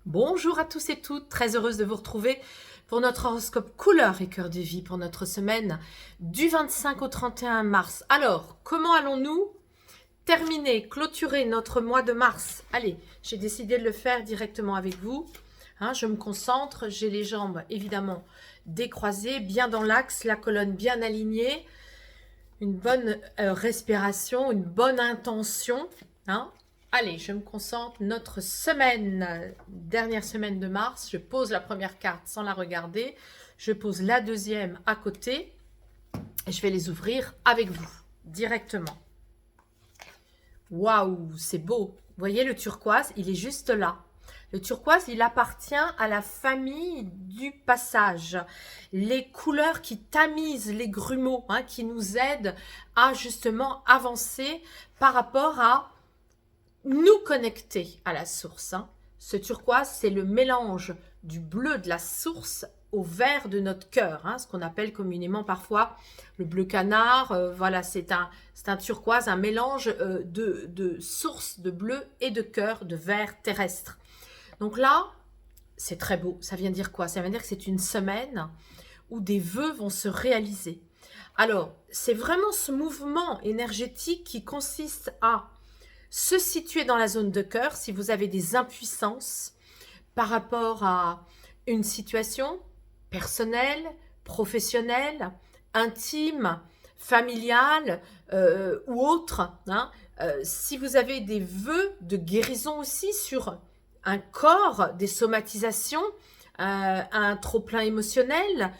Bonjour à tous et toutes, très heureuse de vous retrouver pour notre horoscope couleur et cœur de vie pour notre semaine du 25 au 31 mars. Alors, comment allons-nous terminer, clôturer notre mois de mars? Allez, j'ai décidé de le faire directement avec vous. Je me concentre, j'ai les jambes évidemment décroisées, bien dans l'axe, la colonne bien alignée, une bonne respiration, une bonne intention. Allez, je me concentre. Notre semaine, dernière semaine de mars, je pose la première carte sans la regarder. Je pose la deuxième à côté. Et je vais les ouvrir avec vous, directement. Waouh, c'est beau. Vous voyez le turquoise, il est juste là. Le turquoise, il appartient à la famille du passage. Les couleurs qui tamisent les grumeaux, qui nous aident à justement avancer par rapport à nous connecter à la source. Ce turquoise, c'est le mélange du bleu de la source au vert de notre cœur, ce qu'on appelle communément parfois le bleu canard. Voilà, c'est un turquoise, un mélange de source de bleu et de cœur, de vert terrestre. Donc là, c'est très beau. Ça vient dire quoi? Ça vient dire que c'est une semaine où des vœux vont se réaliser. Alors, c'est vraiment ce mouvement énergétique qui consiste à se situer dans la zone de cœur si vous avez des impuissances par rapport à une situation personnelle, professionnelle, intime, familiale ou autre. Si vous avez des vœux de guérison aussi sur un corps, des somatisations, un trop-plein émotionnel,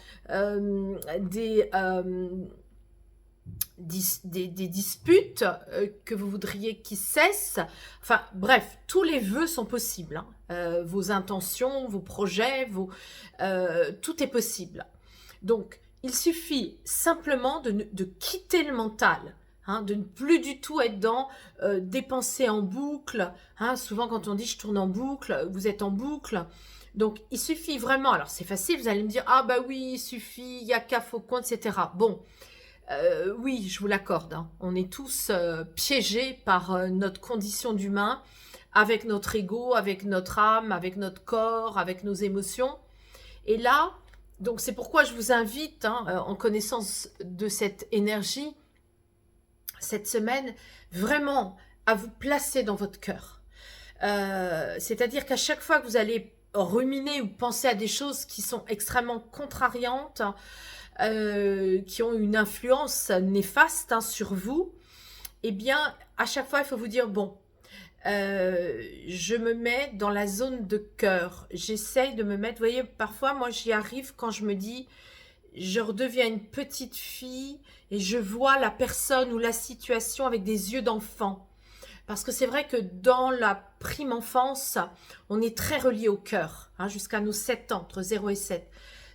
des disputes que vous voudriez qui cessent. Enfin, bref, tous les vœux sont possibles. Vos intentions, vos projets, tout est possible. Donc, il suffit simplement de quitter le mental. De ne plus du tout être dans des pensées en boucle. Souvent, quand on dit « je tourne en boucle », vous êtes en boucle. Donc, il suffit vraiment... Alors, c'est facile, vous allez me dire « ah bah oui, il suffit, il n'y a qu'à faux compte, etc. » Bon, oui, je vous l'accorde. On est tous piégés par notre condition d'humain, avec notre ego, avec notre âme, avec notre corps, avec nos émotions. Et là, donc c'est pourquoi je vous invite, en connaissance de cette énergie, cette semaine, vraiment à vous placer dans votre cœur. C'est-à-dire qu'à chaque fois que vous allez ruminer ou penser à des choses qui sont extrêmement contrariantes, qui ont une influence néfaste sur vous, eh bien, à chaque fois, il faut vous dire, bon, je me mets dans la zone de cœur. J'essaye de me mettre, vous voyez, parfois, moi, j'y arrive quand je me dis, je redeviens une petite fille et je vois la personne ou la situation avec des yeux d'enfant. Parce que c'est vrai que dans la prime enfance, on est très relié au cœur, jusqu'à nos 7 ans, entre 0 et 7.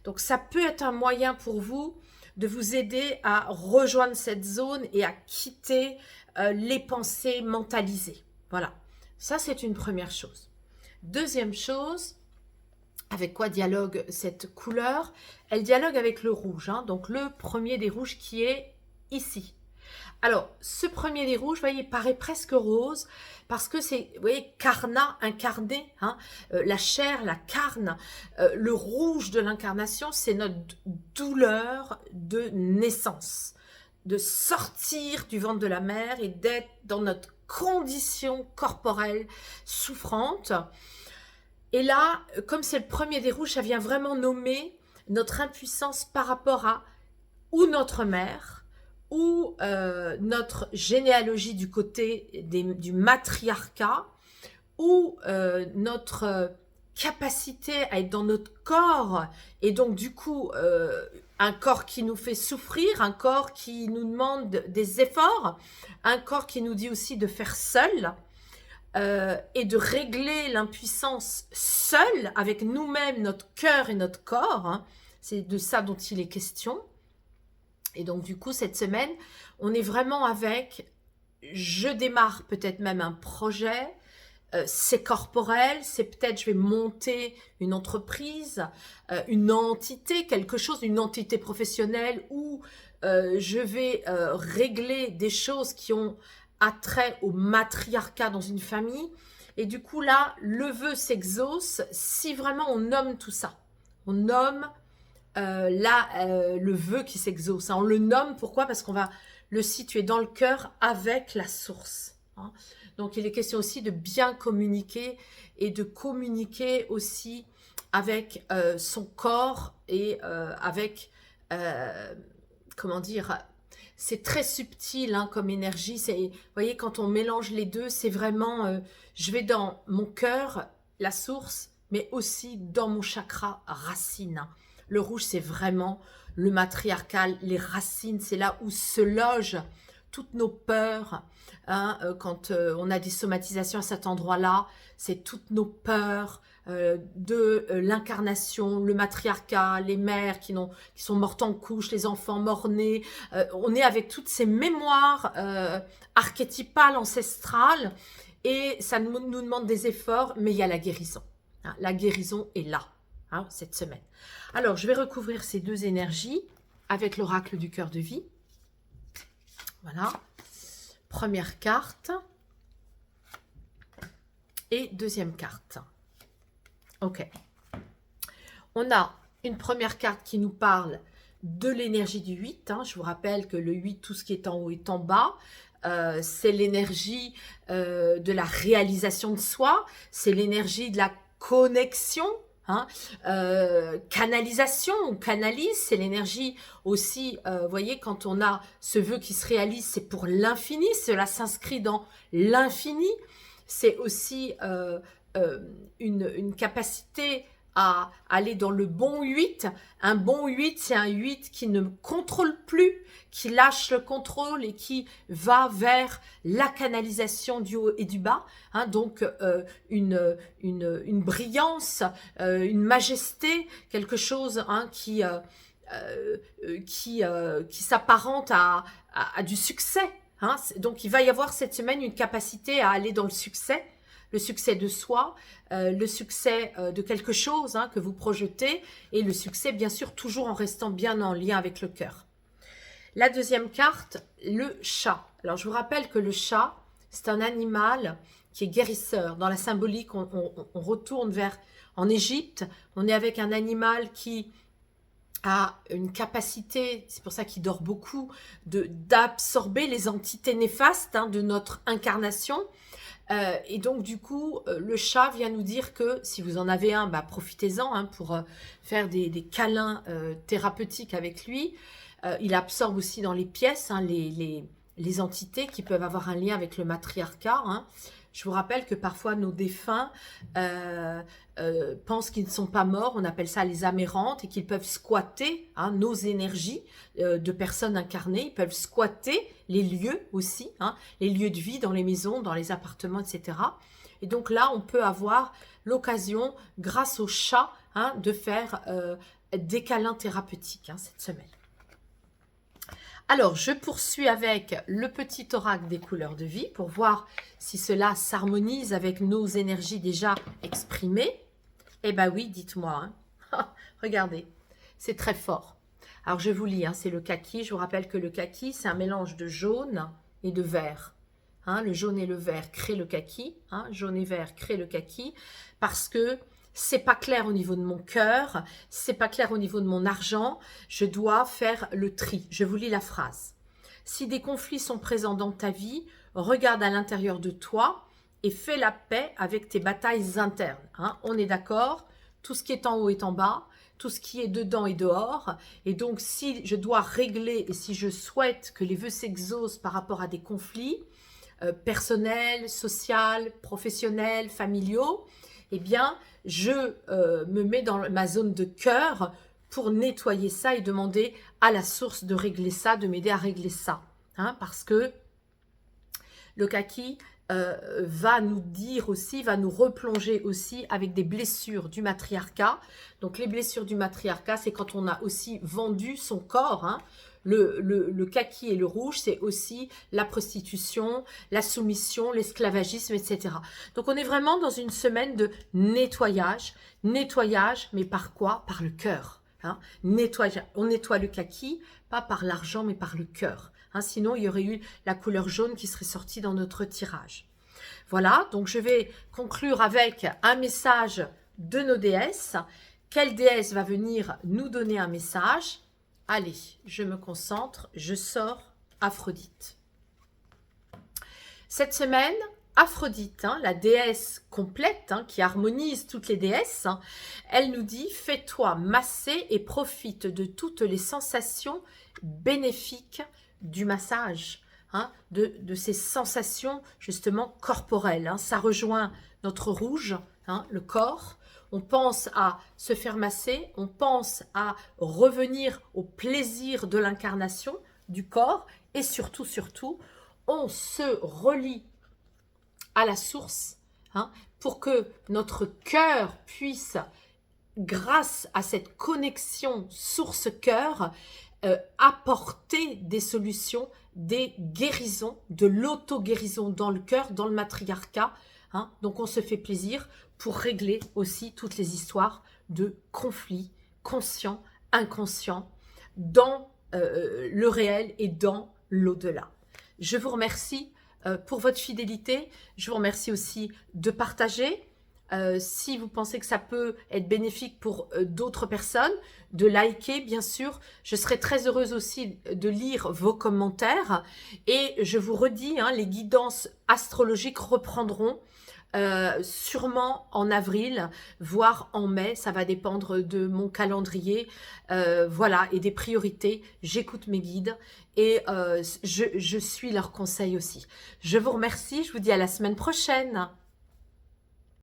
Donc ça peut être un moyen pour vous de vous aider à rejoindre cette zone et à quitter les pensées mentalisées. Voilà, ça c'est une première chose. Deuxième chose, avec quoi dialogue cette couleur? Elle dialogue avec le rouge, donc le premier des rouges qui est ici. Alors, ce premier des rouges, vous voyez, paraît presque rose parce que c'est, vous voyez, karna, incarné, la chair, la carne, le rouge de l'incarnation, c'est notre douleur de naissance, de sortir du ventre de la mère et d'être dans notre condition corporelle souffrante. Et là, comme c'est le premier des rouges, ça vient vraiment nommer notre impuissance par rapport à ou notre mère, ou notre généalogie du côté du matriarcat, ou notre capacité à être dans notre corps, et donc du coup un corps qui nous fait souffrir, un corps qui nous demande des efforts, un corps qui nous dit aussi de faire seul, et de régler l'impuissance seul, avec nous-mêmes, notre cœur et notre corps, c'est de ça dont il est question. Et donc, du coup, cette semaine, on est vraiment avec, je démarre peut-être même un projet, c'est corporel, c'est peut-être je vais monter une entreprise, une entité, quelque chose, une entité professionnelle où je vais régler des choses qui ont attrait au matriarcat dans une famille. Et du coup, là, le vœu s'exauce si vraiment on nomme tout ça. On nomme le vœu qui s'exauce. Hein. On le nomme, pourquoi? Parce qu'on va le situer dans le cœur avec la source. Hein. Donc, il est question aussi de bien communiquer et de communiquer aussi avec son corps et avec, comment dire, c'est très subtil hein, comme énergie. Vous voyez, quand on mélange les deux, c'est vraiment, je vais dans mon cœur, la source, mais aussi dans mon chakra racine. Le rouge, c'est vraiment le matriarcal, les racines, c'est là où se logent toutes nos peurs. Hein, quand on a des somatisations à cet endroit-là, c'est toutes nos peurs de l'incarnation, le matriarcat, les mères qui sont mortes en couche, les enfants morts-nés. On est avec toutes ces mémoires archétypales, ancestrales, et ça nous demande des efforts, mais il y a la guérison. Hein, la guérison est là. Hein, cette semaine. Alors, je vais recouvrir ces deux énergies avec l'oracle du cœur de vie. Voilà. Première carte. Et deuxième carte. Ok. On a une première carte qui nous parle de l'énergie du 8. Hein. Je vous rappelle que le 8, tout ce qui est en haut est en bas. C'est l'énergie de la réalisation de soi. C'est l'énergie de la connexion. Hein, canalisation, on canalise, c'est l'énergie aussi, vous voyez, quand on a ce vœu qui se réalise, c'est pour l'infini, cela s'inscrit dans l'infini, c'est aussi une capacité à aller dans le bon 8. Un bon 8, c'est un 8 qui ne contrôle plus, qui lâche le contrôle et qui va vers la canalisation du haut et du bas. Hein, donc, une brillance, une majesté, quelque chose hein, qui s'apparente à du succès. Hein. Donc, il va y avoir cette semaine une capacité à aller dans le succès de soi, le succès de quelque chose hein, que vous projetez, et le succès, bien sûr, toujours en restant bien en lien avec le cœur. La deuxième carte, le chat. Alors, je vous rappelle que le chat, c'est un animal qui est guérisseur. Dans la symbolique, on retourne en Égypte, on est avec un animal qui a une capacité, c'est pour ça qu'il dort beaucoup, d'absorber les entités néfastes hein, de notre incarnation. Et donc, du coup, le chat vient nous dire que si vous en avez un, bah, profitez-en hein, pour faire des câlins thérapeutiques avec lui. Il absorbe aussi dans les pièces hein, les entités qui peuvent avoir un lien avec le matriarcat. Hein. Je vous rappelle que parfois nos défunts pensent qu'ils ne sont pas morts, on appelle ça les âmes errantes, et qu'ils peuvent squatter hein, nos énergies de personnes incarnées, ils peuvent squatter les lieux aussi, hein, les lieux de vie dans les maisons, dans les appartements, etc. Et donc là, on peut avoir l'occasion, grâce au chat, hein, de faire des câlins thérapeutiques hein, cette semaine. Alors, je poursuis avec le petit oracle des couleurs de vie pour voir si cela s'harmonise avec nos énergies déjà exprimées. Eh bien oui, dites-moi. Hein. Regardez, c'est très fort. Alors, je vous lis, hein, c'est le kaki. Je vous rappelle que le kaki, c'est un mélange de jaune et de vert. Hein, le jaune et le vert créent le kaki. Hein, jaune et vert créent le kaki parce que c'est pas clair au niveau de mon cœur, c'est pas clair au niveau de mon argent, je dois faire le tri. Je vous lis la phrase. Si des conflits sont présents dans ta vie, regarde à l'intérieur de toi et fais la paix avec tes batailles internes. Hein, on est d'accord, tout ce qui est en haut est en bas, tout ce qui est dedans est dehors. Et donc, si je dois régler et si je souhaite que les vœux s'exaucent par rapport à des conflits personnels, sociaux, professionnels, familiaux, eh bien, je me mets dans ma zone de cœur pour nettoyer ça et demander à la source de régler ça, de m'aider à régler ça. Hein, parce que le kaki va nous dire aussi, va nous replonger aussi avec des blessures du matriarcat. Donc, les blessures du matriarcat, c'est quand on a aussi vendu son corps, hein. Le kaki et le rouge, c'est aussi la prostitution, la soumission, l'esclavagisme, etc. Donc, on est vraiment dans une semaine de nettoyage. Nettoyage, mais par quoi? Par le cœur. Hein. On nettoie le kaki, pas par l'argent, mais par le cœur. Hein, sinon, il y aurait eu la couleur jaune qui serait sortie dans notre tirage. Voilà, donc je vais conclure avec un message de nos déesses. Quelle déesse va venir nous donner un message? Allez, je me concentre, je sors Aphrodite. Cette semaine, Aphrodite, la déesse complète, qui harmonise toutes les déesses, elle nous dit « Fais-toi masser et profite de toutes les sensations bénéfiques du massage ». De ces sensations justement corporelles. Ça rejoint notre rouge, le corps. On pense à se faire masser, on pense à revenir au plaisir de l'incarnation du corps et surtout, on se relie à la source pour que notre cœur puisse, grâce à cette connexion source-cœur, apporter des solutions, des guérisons, de l'auto-guérison dans le cœur, dans le matriarcat. Donc on se fait plaisir pour régler aussi toutes les histoires de conflits conscients, inconscients, dans le réel et dans l'au-delà. Je vous remercie pour votre fidélité. Je vous remercie aussi de partager. Si vous pensez que ça peut être bénéfique pour d'autres personnes, de liker bien sûr. Je serai très heureuse aussi de lire vos commentaires. Et je vous redis, les guidances astrologiques reprendront sûrement en avril, voire en mai. Ça va dépendre de mon calendrier, voilà, et des priorités. J'écoute mes guides et je suis leurs conseils aussi. Je vous remercie, je vous dis à la semaine prochaine.